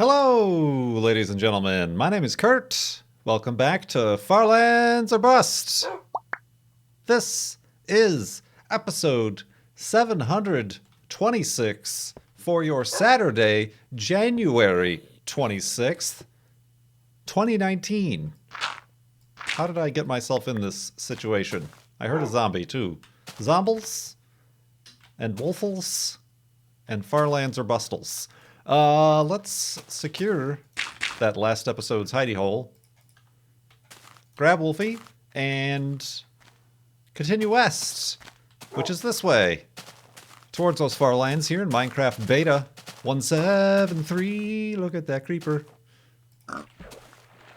Hello, ladies and gentlemen. My name is Kurt. Welcome back to Farlands or Bust. This is episode 726 for your Saturday, January 26th, 2019. How did I get myself in this situation? I heard a zombie too. Zombles and wolfles and Farlands or Bustles. Let's secure that last episode's hidey hole. Grab Wolfie and continue west, which is this way, towards those far lands here in Minecraft Beta 173. Look at that creeper.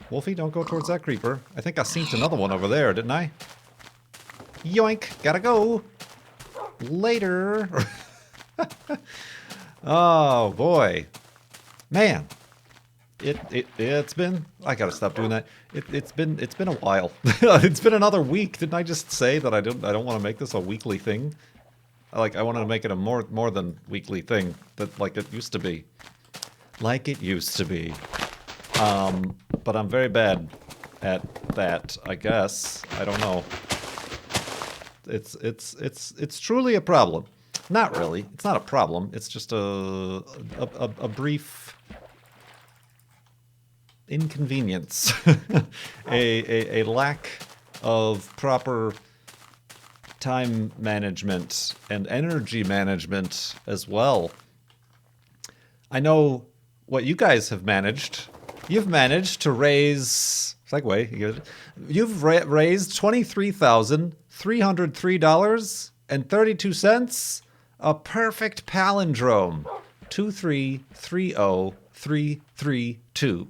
Wolfie, don't go towards that creeper. I think I seen another one over there, didn't I? Yoink, gotta go. Later. Oh boy, man, it's been. I gotta stop doing that. It's been a while. It's been another week. Didn't I just say that I don't want to make this a weekly thing? I wanted to make it a more than weekly thing that like it used to be. Like it used to be. But I'm very bad at that. I guess I don't know. It's truly a problem. Not really. It's not a problem. It's just a brief inconvenience, a lack of proper time management and energy management as well. I know what you guys have managed. You've managed to raise you've raised $23,303.32. A perfect palindrome. 2330332.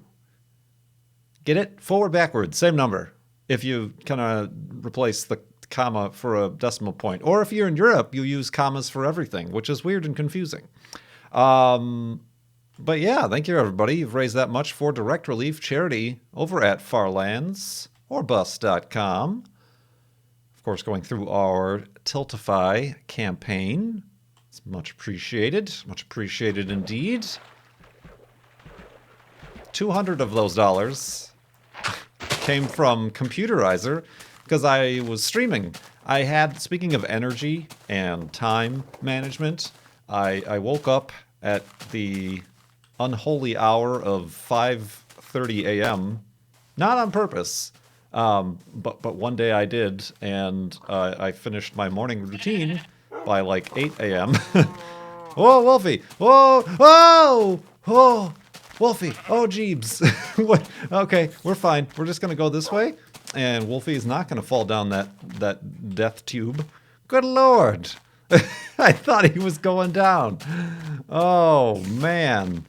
Get it? Forward, backwards, same number. If you kind of replace the comma for a decimal point. Or if you're in Europe, you use commas for everything, which is weird and confusing. But yeah, thank you everybody. You've raised that much for Direct Relief Charity over at farlandsorbust.com. Of course, going through our Tiltify campaign. It's much appreciated indeed. 200 of those dollars came from Computerizer because I was streaming. I had, speaking of energy and time management, I woke up at the unholy hour of 5:30 a.m. Not on purpose, but one day I did, and I finished my morning routine by like 8 a.m. Whoa, Wolfie! Whoa! Whoa! Whoa! Wolfie! Oh, jeebs! What? Okay, we're fine. We're just gonna go this way, and Wolfie's not gonna fall down that death tube. Good lord! I thought he was going down. Oh man.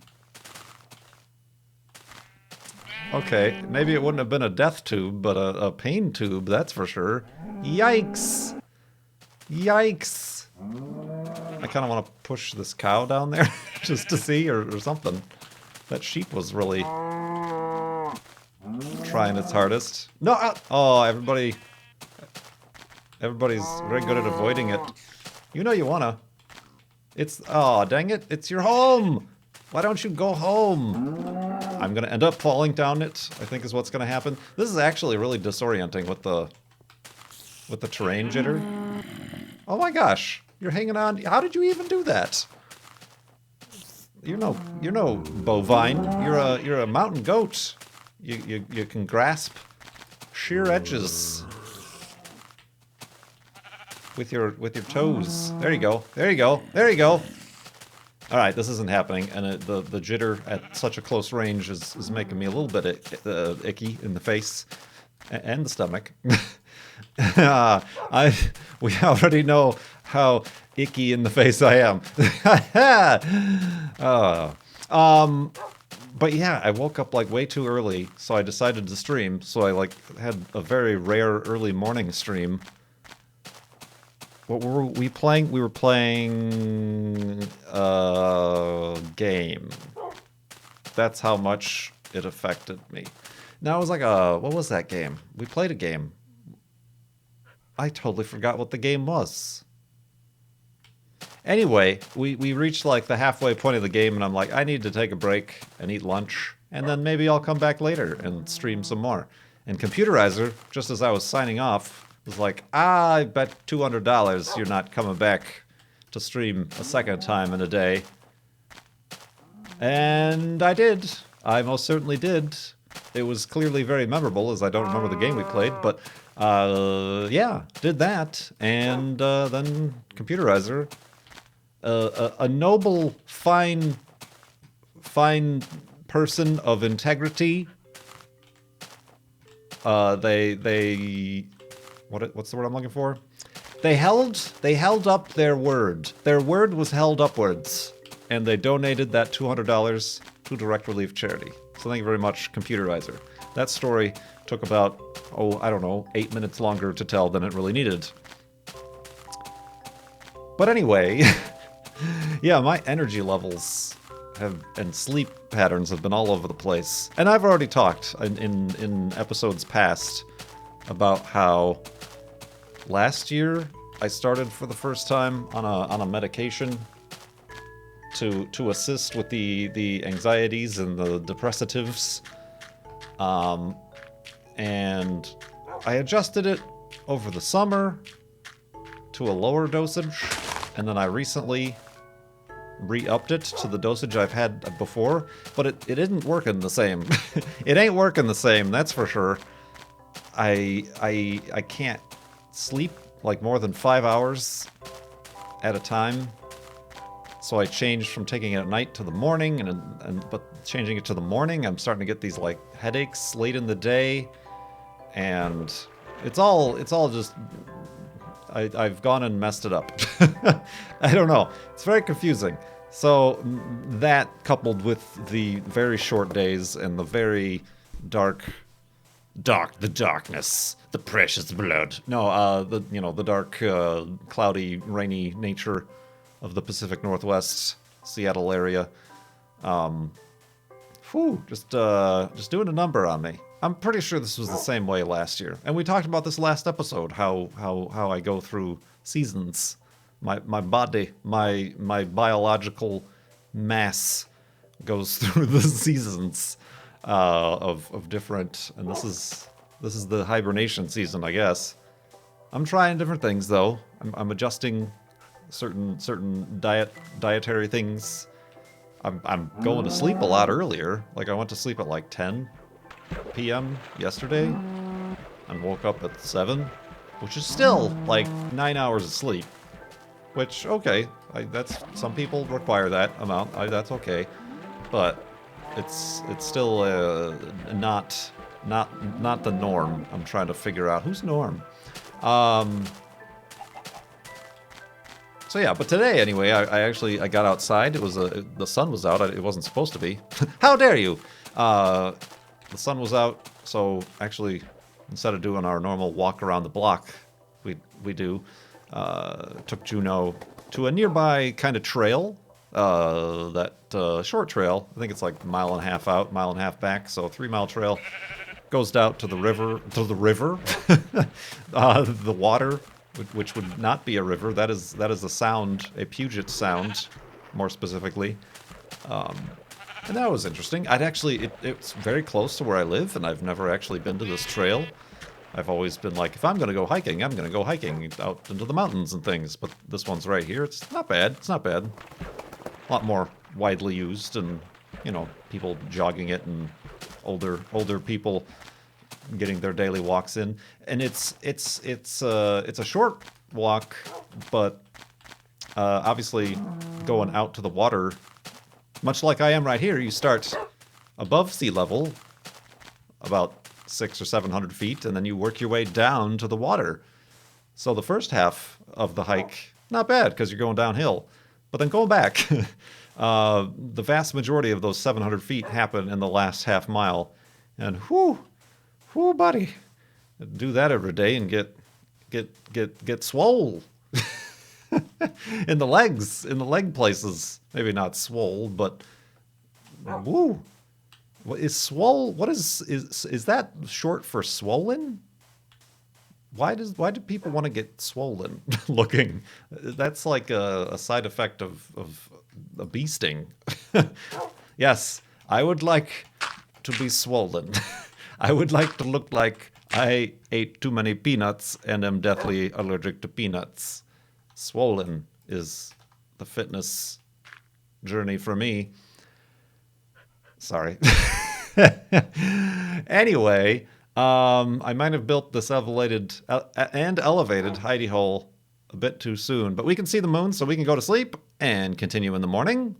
Okay, maybe it wouldn't have been a death tube, but a pain tube, that's for sure. Yikes! Yikes! I kind of want to push this cow down there just to see or something. That sheep was really trying its hardest. No! Oh, everybody's very good at avoiding it. You know you wanna. It's... Oh, dang it. It's your home! Why don't you go home? I'm gonna end up falling down it, I think is what's gonna happen. This is actually really disorienting with the terrain jitter. Oh my gosh, you're hanging on. How did you even do that? You're no bovine. You're a mountain goat. You can grasp sheer edges with your toes. There you go. There you go. There you go. All right, this isn't happening, and the jitter at such a close range is making me a little bit icky in the face and the stomach. We already know how icky in the face I am. But yeah, I woke up like way too early, so I decided to stream. So I like had a very rare early morning stream. What were we playing? We were playing a game. That's how much it affected me. Now it was like what was that game? We played a game. I totally forgot what the game was. Anyway, we reached like the halfway point of the game, and I'm like, I need to take a break and eat lunch, and then maybe I'll come back later and stream some more. And Computerizer, just as I was signing off, was like, I bet $200 you're not coming back to stream a second time in a day. And I did. I most certainly did. It was clearly very memorable, as I don't remember the game we played, but yeah, did that. And then Computerizer, a noble, fine person of integrity. What's the word I'm looking for? They held up their word. Their word was held upwards, and they donated that $200 to Direct Relief Charity. So thank you very much, Computerizer. That story took about, I don't know, 8 minutes longer to tell than it really needed. But anyway, yeah, my energy levels and sleep patterns have been all over the place. And I've already talked in episodes past about how last year I started for the first time on a medication to assist with the anxieties and the depressitives. And I adjusted it over the summer to a lower dosage, and then I recently re-upped it to the dosage I've had before, but it isn't working the same. It ain't working the same, that's for sure. I can't sleep like more than 5 hours at a time. So I changed from taking it at night to the morning, but changing it to the morning, I'm starting to get these like headaches late in the day, and it's all just I've gone and messed it up. I don't know. It's very confusing. So that coupled with the very short days and the very the darkness, the precious blood. No, the dark, cloudy, rainy nature of the Pacific Northwest, Seattle area. Just doing a number on me. I'm pretty sure this was the same way last year, and we talked about this last episode. How I go through seasons. My body, my biological mass goes through the seasons of different, and this is the hibernation season, I guess. I'm trying different things though. I'm adjusting certain dietary things. I'm going to sleep a lot earlier. Like I went to sleep at like 10 p.m. yesterday and woke up at 7, which is still like 9 hours of sleep. Which, okay, that's some people require that amount. That's okay, but it's still not the norm. I'm trying to figure out who's norm. So yeah, but today anyway, I got outside. It was the sun was out. It wasn't supposed to be. How dare you? The sun was out, so actually, instead of doing our normal walk around the block, we do, took Juno to a nearby kind of trail. That short trail. I think it's like a mile and a half out, mile and a half back. So a 3-mile trail goes out to the river. The water, which would not be a river. That is a sound, a Puget Sound, more specifically. And that was interesting. It's very close to where I live, and I've never actually been to this trail. I've always been like, if I'm going to go hiking, I'm going to go hiking out into the mountains and things. But this one's right here. It's not bad. It's not bad. A lot more widely used, and people jogging it, and older people getting their daily walks in. And it's a short walk, but obviously going out to the water, much like I am right here, you start above sea level, about 600 or 700 feet, and then you work your way down to the water. So the first half of the hike, not bad, because you're going downhill. But then going back, the vast majority of those 700 feet happen in the last half mile. And whoo, buddy, do that every day and get swole. in the leg places. Maybe not swole, but woo. What is swole? What is that short for swollen? why do people want to get swollen looking? That's like a side effect of a bee sting. Yes, I would like to be swollen. I would like to look like I ate too many peanuts and am deathly allergic to peanuts. Swollen is the fitness journey for me. Sorry. Anyway, I might have built this elevated and elevated hidey hole a bit too soon, but we can see the moon, so we can go to sleep and continue in the morning.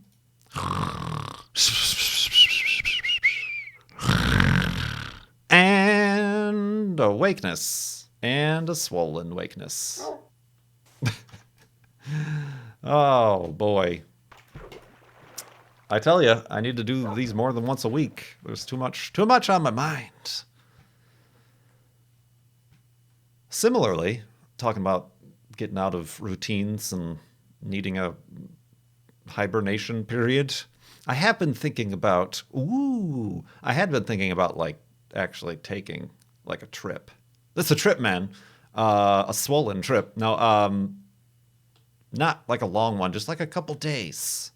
And a wakeness. And a swollen wakeness. Oh, boy. I tell you, I need to do these more than once a week. There's too much on my mind. Similarly, talking about getting out of routines and needing a hibernation period, I had been thinking about like actually taking like a trip. This is a trip, man. A swollen trip. No, not like a long one, just like a couple days.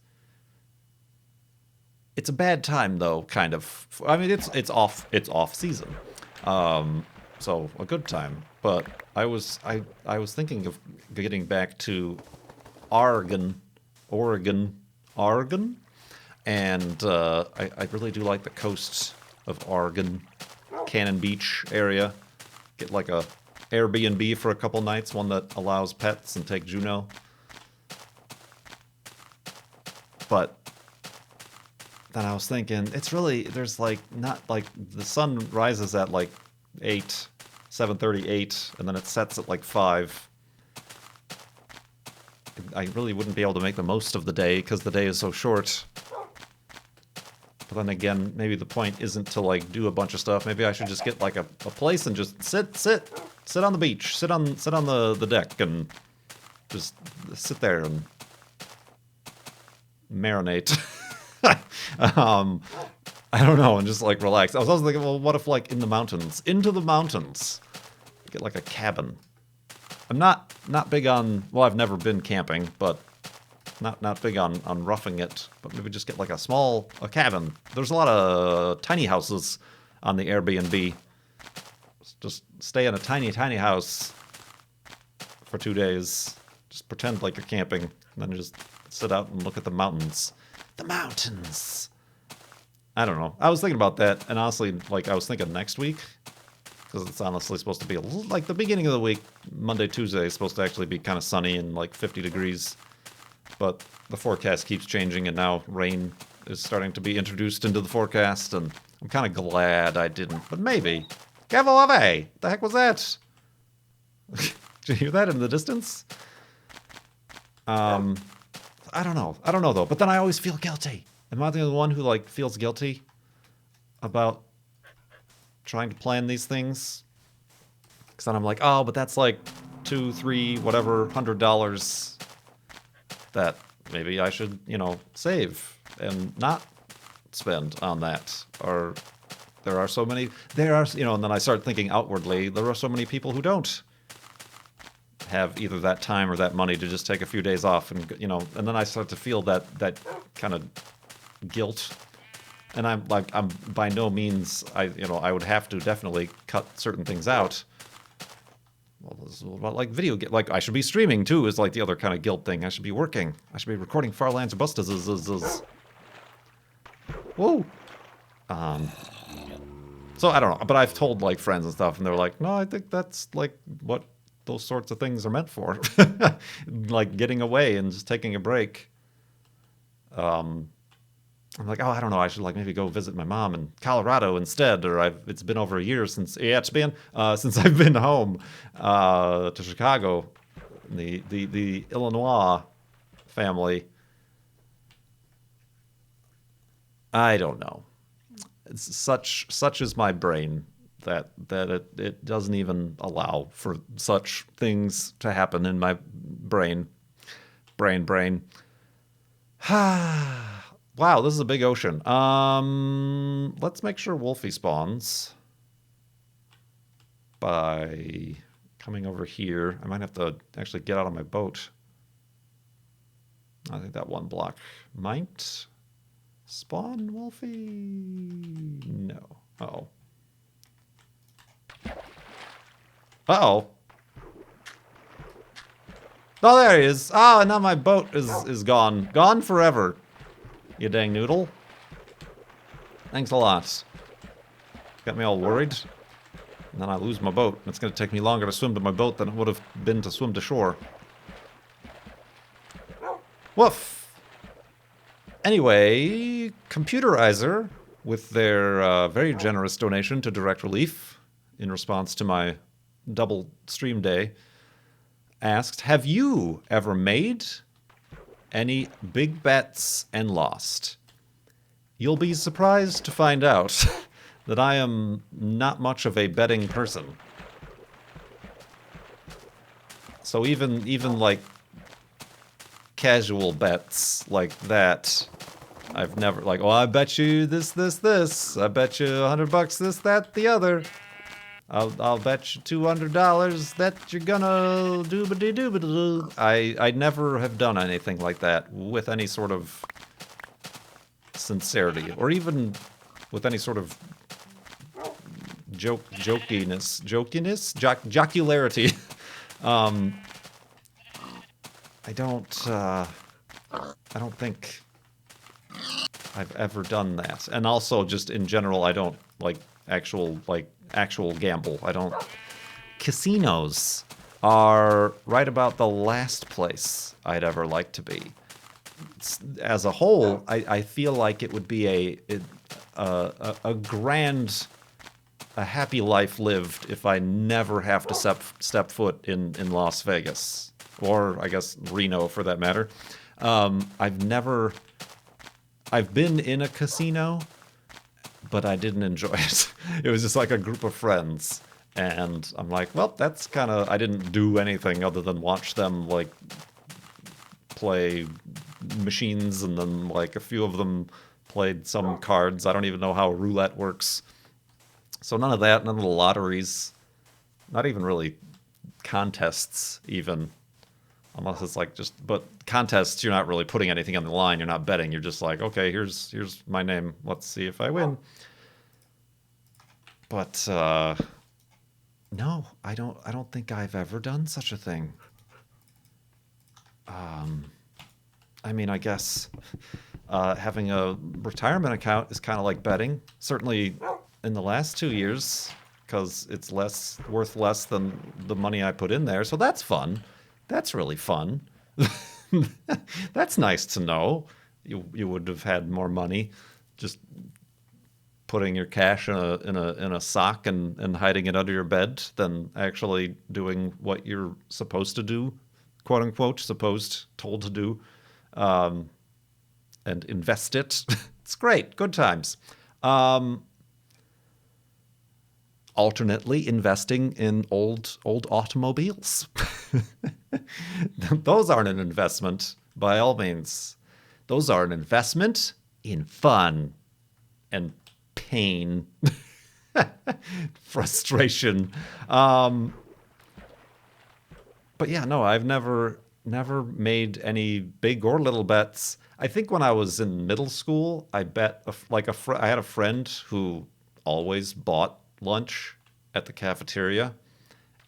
It's a bad time though, kind of. I mean, it's off season, so a good time. But I was thinking of getting back to Oregon, Oregon, and I really do like the coast of Oregon, Cannon Beach area. Get like a Airbnb for a couple nights, one that allows pets, and take Juno. But then I was thinking, it's really, there's like, not like, the sun rises at like 7:30, 8, and then it sets at like 5. I really wouldn't be able to make the most of the day because the day is so short. But then again, maybe the point isn't to like do a bunch of stuff. Maybe I should just get like a place and just sit on the beach, sit on the deck and just sit there and marinate. I don't know, and just like relax. I was also thinking, well, what if like into the mountains, get like a cabin. I'm not big on, well, I've never been camping, but not big on roughing it. But maybe just get like a cabin. There's a lot of tiny houses on the Airbnb. Just stay in a tiny house for 2 days. Just pretend like you're camping, and then just sit out and look at the mountains. The mountains. I don't know. I was thinking about that, and honestly, like, I was thinking next week, because it's honestly supposed to be like the beginning of the week, Monday, Tuesday, is supposed to actually be kind of sunny and like 50 degrees. But the forecast keeps changing, and now rain is starting to be introduced into the forecast, and I'm kind of glad I didn't. But maybe. Cavalave! The heck was that? Did you hear that in the distance? I don't know though. But then I always feel guilty. Am I the one who like feels guilty about trying to plan these things? Because then I'm like, oh, but that's like $2, $3, whatever, $100 that maybe I should, save and not spend on that. Or and then I start thinking outwardly, there are so many people who don't have either that time or that money to just take a few days off, and then I start to feel that kind of guilt. And I'm by no means, I would have to definitely cut certain things out. Well, this is about like like I should be streaming too is like the other kind of guilt thing. I should be working. I should be recording Far Lands of Bustas. Whoa. So I don't know, but I've told like friends and stuff, and they're like, no, I think that's like what those sorts of things are meant for. Like getting away and just taking a break. I'm like, oh, I don't know, I should like maybe go visit my mom in Colorado instead, or it's been over a year since I've been home to Chicago. The Illinois family. I don't know. It's such is my brain that it doesn't even allow for such things to happen in my brain. Brain. Wow, this is a big ocean. Let's make sure Wolfie spawns by coming over here. I might have to actually get out of my boat. I think that one block might spawn Wolfie. No. Uh-oh. Uh-oh. Oh, there he is. Ah, now my boat is gone. Gone forever. You dang noodle. Thanks a lot. Got me all worried. And then I lose my boat. It's going to take me longer to swim to my boat than it would have been to swim to shore. Woof. Anyway, Computerizer, with their very generous donation to Direct Relief in response to my double stream day, asked, have you ever made any big bets and lost? You'll be surprised to find out that I am not much of a betting person. So even like casual bets like that, I've never like, oh, I bet you this. I bet you $100 this, that, the other. I'll bet you $200 that you're gonna do. I never have done anything like that with any sort of sincerity, or even with any sort of jocularity. I don't think I've ever done that. And also, just in general, I don't like actual gamble. I don't. Casinos are right about the last place I'd ever like to be. As a whole, I feel like it would be a grand, a happy life lived if I never have to step foot in Las Vegas, or I guess Reno for that matter. I've been in a casino, but I didn't enjoy it. It was just like a group of friends, and I'm like, well, that's kind of, I didn't do anything other than watch them like play machines, and then like a few of them played some cards. I don't even know how roulette works. So none of that, none of the lotteries, not even really contests even. Unless it's like just, but contests, you're not really putting anything on the line. You're not betting. You're just like, okay, here's my name. Let's see if I win. But no, I don't think I've ever done such a thing. I mean, I guess having a retirement account is kind of like betting. Certainly in the last 2 years, because it's worth less than the money I put in there. So that's fun. That's really fun. That's nice to know. You would have had more money just putting your cash in a sock and hiding it under your bed than actually doing what you're supposed to do, quote unquote, told to do, and invest it. It's great. Good times. Alternately investing in old automobiles. Those aren't an investment by all means. Those are an investment in fun and pain, frustration. But yeah, no, I've never made any big or little bets. I think when I was in middle school, I bet I had a friend who always bought lunch at the cafeteria,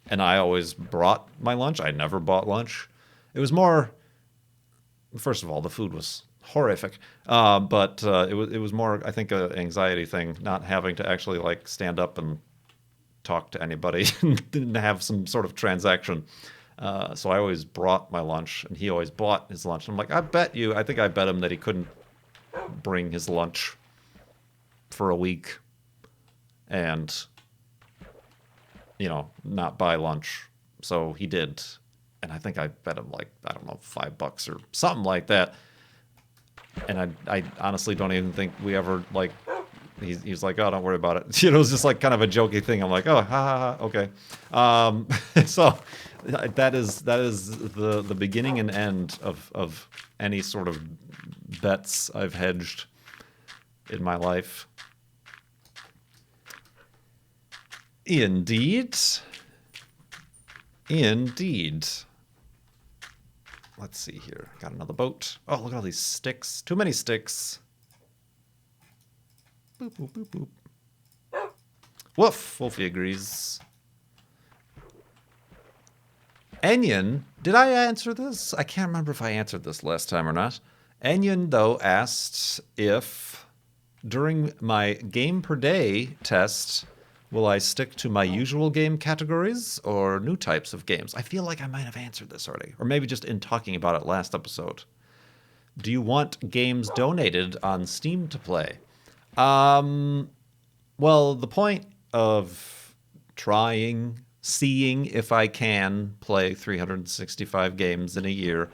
and I always brought my lunch. I never bought lunch. It was more, first of all, the food was horrific, but it was more, I think, an anxiety thing, not having to actually like stand up and talk to anybody and have some sort of transaction. So I always brought my lunch, and he always bought his lunch. I'm like, I bet him that he couldn't bring his lunch for a week and, not buy lunch. So he did. And I think I bet him like, I don't know, $5 or something like that. And I honestly don't even think we ever like, he's like, oh, don't worry about it. It was just like kind of a jokey thing. I'm like, oh, ha ha ha, okay. So that is the beginning and end of any sort of bets I've hedged in my life. Indeed. Indeed. Let's see here. Got another boat. Oh, look at all these sticks. Too many sticks. Boop, boop, boop, boop. Woof. Wolfie agrees. Enyon, did I answer this? I can't remember if I answered this last time or not. Enyon, though, asked if during my game per day test, will I stick to my usual game categories or new types of games? I feel like I might have answered this already, or maybe just in talking about it last episode. Do you want games donated on Steam to play? Well, the point of seeing if I can play 365 games in a year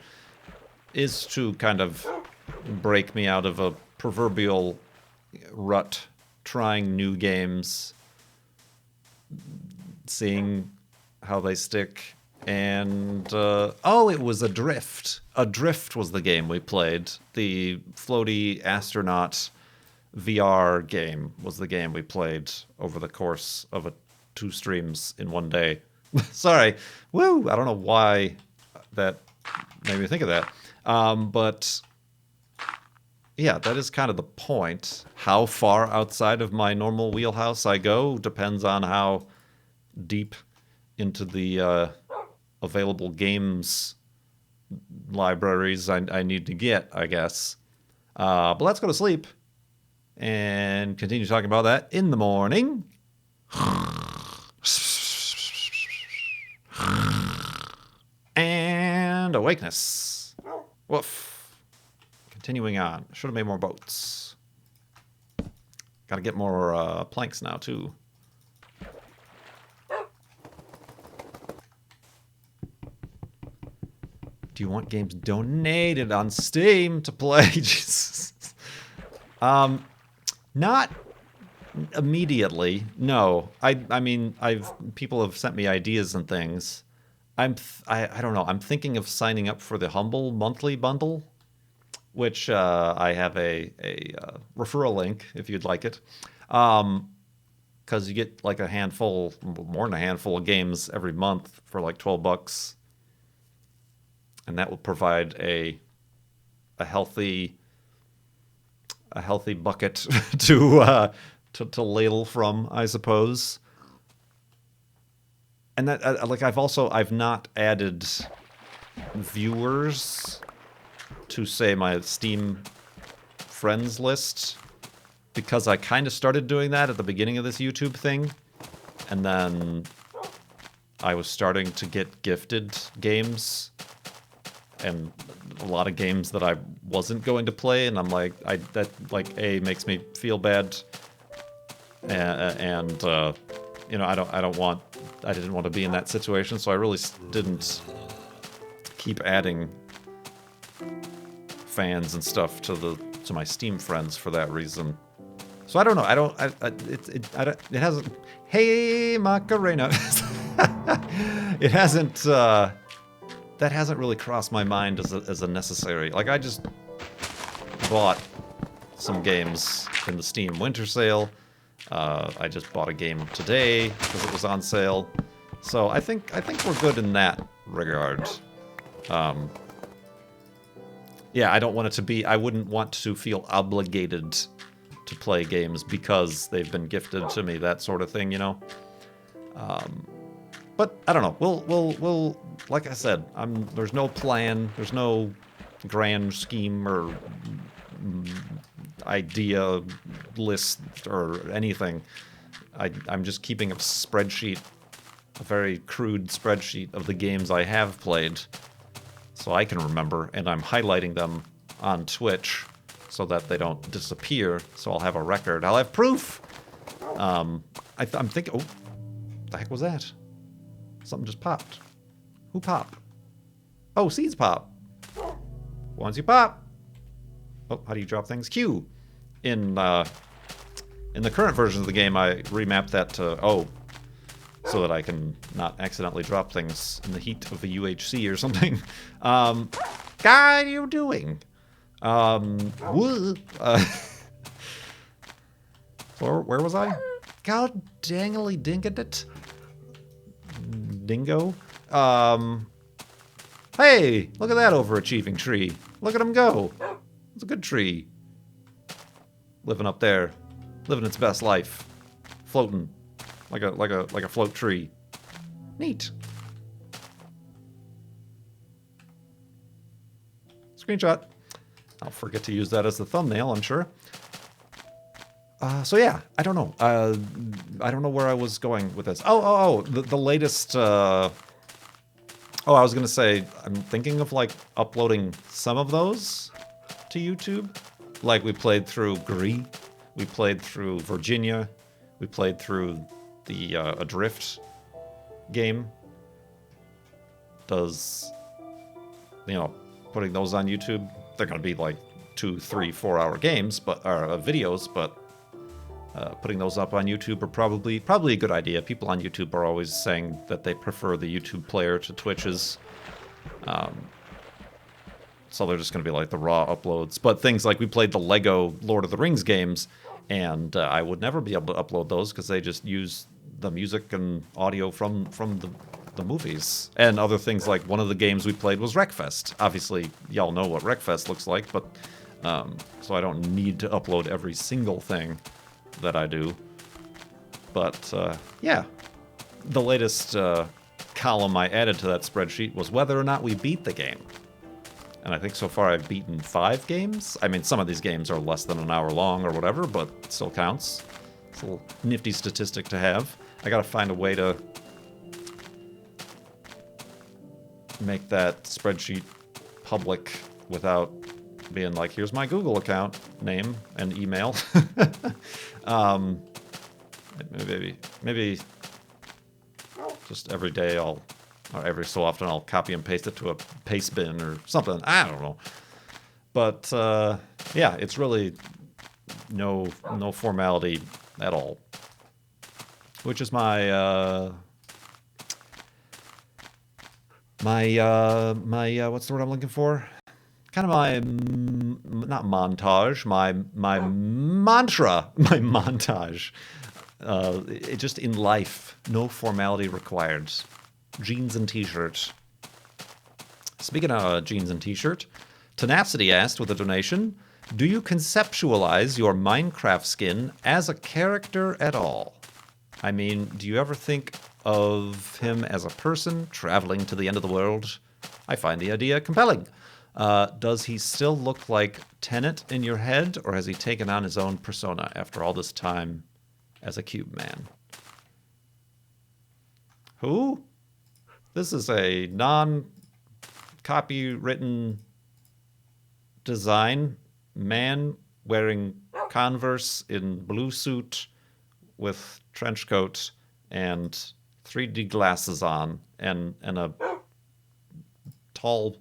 is to kind of break me out of a proverbial rut, trying new games, seeing how they stick. And it was Adrift. Adrift was the game we played. The floaty astronaut VR game was the game we played over the course of 2 streams in one day. Sorry. Woo! I don't know why that made me think of that. But yeah, that is kind of the point. How far outside of my normal wheelhouse I go depends on how deep into the available games libraries I need to get, I guess. But let's go to sleep and continue talking about that in the morning. And awakeness. Woof. Continuing on. Should have made more boats. Gotta get more planks now, too. Do you want games donated on Steam to play? Jesus. Not immediately. No. I mean, people have sent me ideas and things. I don't know. I'm thinking of signing up for the Humble monthly bundle, which I have a referral link if you'd like it. Because you get like more than a handful of games every month for like $12. And that will provide a healthy bucket to ladle from, I suppose. And that I've not added viewers to say my Steam friends list, because I kind of started doing that at the beginning of this YouTube thing, and then I was starting to get gifted games and a lot of games that I wasn't going to play, and I'm like, that makes me feel bad, and you know, I didn't want to be in that situation, so I really didn't keep adding fans and stuff to my Steam friends for that reason. So I don't know. It hasn't. Hey, Macarena. It hasn't. That hasn't really crossed my mind as a necessary. Like, I just bought some games in the Steam Winter Sale. I just bought a game today because it was on sale. So I think we're good in that regard. Yeah, I don't want it to be. I wouldn't want to feel obligated to play games because they've been gifted to me. That sort of thing, you know. But I don't know. We'll like I said, there's no plan. There's no grand scheme or idea list or anything. I'm just keeping a spreadsheet, a very crude spreadsheet of the games I have played, so I can remember, and I'm highlighting them on Twitch so that they don't disappear. So I'll have a record. I'll have proof. I'm thinking. Oh, the heck was that? Something just popped. Who popped? Oh, seeds pop. Once you pop. Oh, how do you drop things? Q. In the current version of the game, I remapped that to O, so that I can not accidentally drop things in the heat of the UHC or something. God, are you doing? Where was I? God dangly dingadit. Dingo. Hey, look at that overachieving tree. Look at him go. It's a good tree. Living up there, living its best life, floating like a float tree. Neat. Screenshot. I'll forget to use that as the thumbnail, I'm sure. So yeah, I don't know. I don't know where I was going with this. The latest. I was gonna say I'm thinking of like uploading some of those to YouTube. Like we played through Gris, we played through Virginia, we played through the Adrift game. Does putting those on YouTube? They're gonna be like 2, 3, 4 hour games, but videos, but. Putting those up on YouTube are probably a good idea. People on YouTube are always saying that they prefer the YouTube player to Twitch's. So they're just going to be like the raw uploads. But things like we played the Lego Lord of the Rings games, and I would never be able to upload those because they just use the music and audio from the movies. And other things like one of the games we played was Wreckfest. Obviously, y'all know what Wreckfest looks like, but so I don't need to upload every single thing that I do. But yeah, the latest column I added to that spreadsheet was whether or not we beat the game. And I think so far I've beaten 5 games. I mean, some of these games are less than an hour long or whatever, but it still counts. It's a little nifty statistic to have. I gotta find a way to make that spreadsheet public without being like, here's my Google account name and email. Maybe just every day or every so often I'll copy and paste it to a paste bin or something. I don't know. But yeah, it's really no formality at all. Which is my what's the word I'm looking for? Kind of my not montage, my mantra, my montage. It just in life, no formality required. Jeans and t-shirt. Speaking of jeans and t-shirt, Tenacity asked with a donation, do you conceptualize your Minecraft skin as a character at all? I mean, do you ever think of him as a person traveling to the end of the world? I find the idea compelling. Does he still look like Tenet in your head, or has he taken on his own persona after all this time as a cube man? Who? This is a non-copywritten design. Man wearing Converse in blue suit with trench coat and 3D glasses on and a tall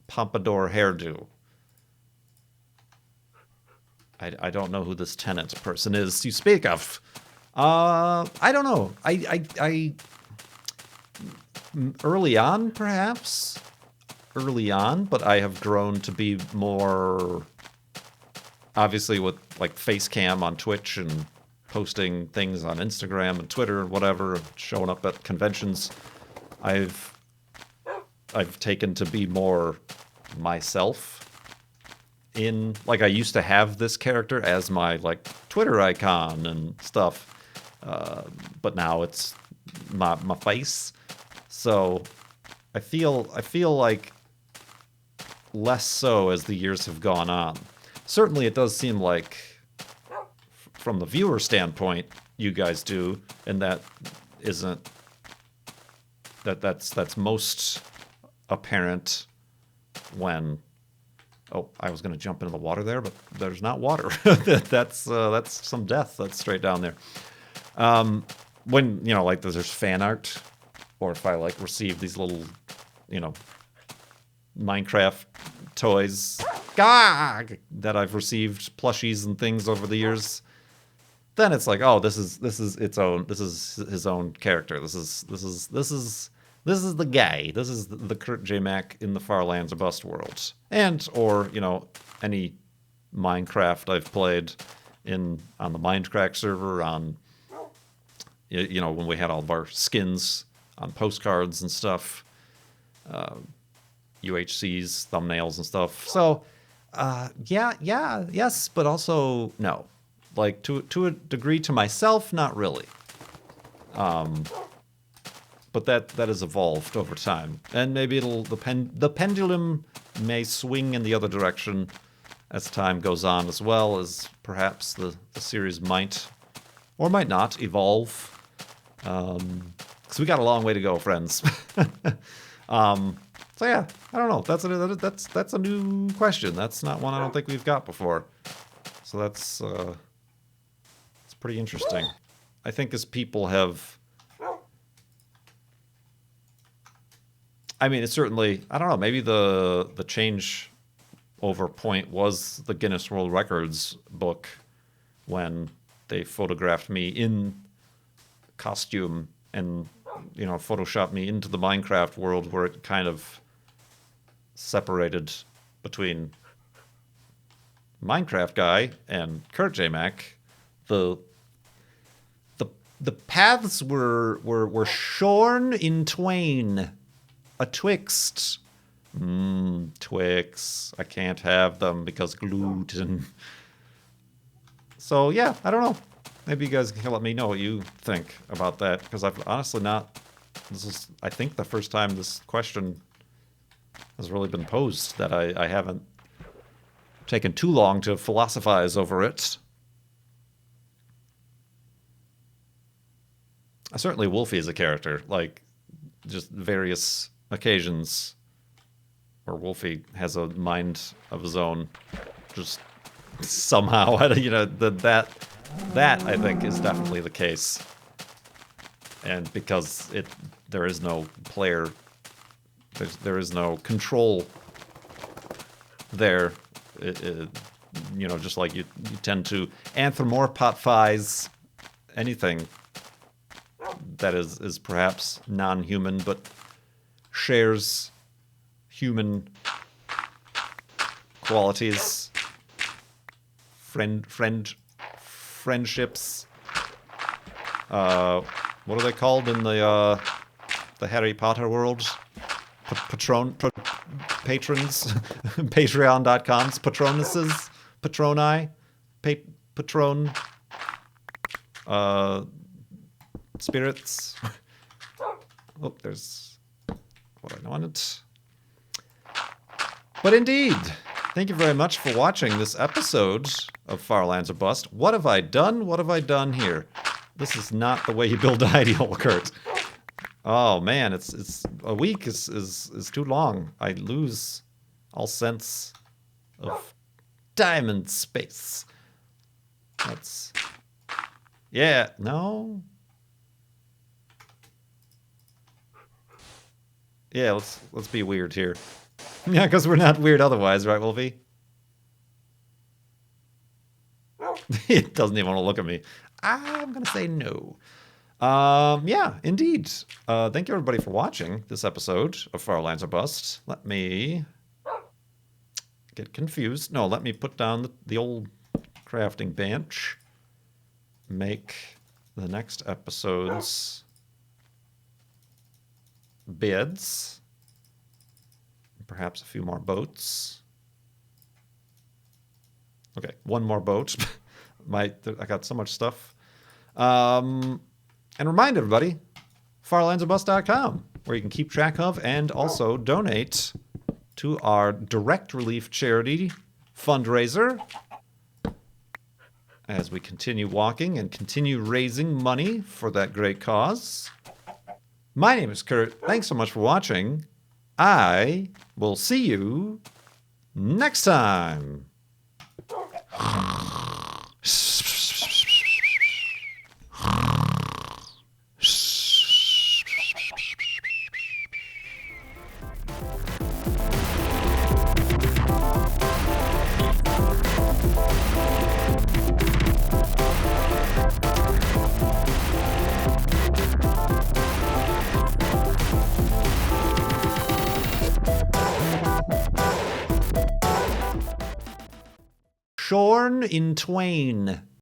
pompadour hairdo. I don't know who this Tenet person is you speak of. I don't know. I early on, perhaps. Early on, but I have grown to be more, obviously with like face cam on Twitch and posting things on Instagram and Twitter and whatever, showing up at conventions. I've taken to be more myself. In like I used to have this character as my like Twitter icon and stuff, but now it's my face. So I feel like less so as the years have gone on. Certainly, it does seem like, from the viewer standpoint, you guys do, and that isn't that's most apparent when. Oh, I was going to jump into the water there, but there's not water. That's some death. That's straight down there. When, like there's fan art, or if I like receive these little, Minecraft toys, that I've received, plushies and things over the years, then it's like, oh, this is its own. This is his own character. This is the guy. This is the Kurt J. Mac in the Far Lands of Bust world. And, or, any Minecraft I've played on the Minecraft server, on, when we had all of our skins on postcards and stuff, UHCs, thumbnails and stuff. So, yes, but also no. Like to a degree, to myself, not really. But that has evolved over time, and maybe the pendulum may swing in the other direction as time goes on, as well as perhaps the series might or might not evolve. Because we got a long way to go, friends. So yeah, I don't know. That's a new question. That's not one I don't think we've got before. So that's it's pretty interesting. I think as people have, I mean, it's certainly, I don't know. Maybe the change over point was the Guinness World Records book when they photographed me in costume and photoshopped me into the Minecraft world, where it kind of separated between Minecraft guy and Kurt J. Mac. The paths were shorn in twain, atwixt. Twix. I can't have them because gluten. So yeah, I don't know. Maybe you guys can let me know what you think about that, because I've honestly not. This is, I think, the first time this question has really been posed that I haven't taken too long to philosophize over it. Certainly Wolfie is a character, like just various occasions where Wolfie has a mind of his own, just somehow, that I think is definitely the case. And because there is no player, there is no control there, just like you tend to anthropomorphize anything that is perhaps non-human but shares human qualities, friendships. What are they called in the Harry Potter world? Patrons, Patreon.com's patronuses, patroni, patron, spirits. Oh, there's what I wanted. But indeed, thank you very much for watching this episode of Far Lands or Bust. What have I done? What have I done here? This is not the way you build Ideal, Kurt. Oh man, it's a week is too long. I lose all sense of time and space. No. Yeah, let's be weird here. Yeah, because we're not weird otherwise, right, Wolfie? It doesn't even want to look at me. I'm going to say no. Yeah, indeed. Thank you, everybody, for watching this episode of Far Lands or Bust. Let me get confused. No, let me put down the old crafting bench. Make the next episode's beds. Perhaps a few more boats. Okay, one more boat. I got so much stuff. And remind everybody, farlandsorbust.com, where you can keep track of and also donate to our Direct Relief charity fundraiser as we continue walking and continue raising money for that great cause. My name is Kurt. Thanks so much for watching. I will see you next time. Shorn in twain.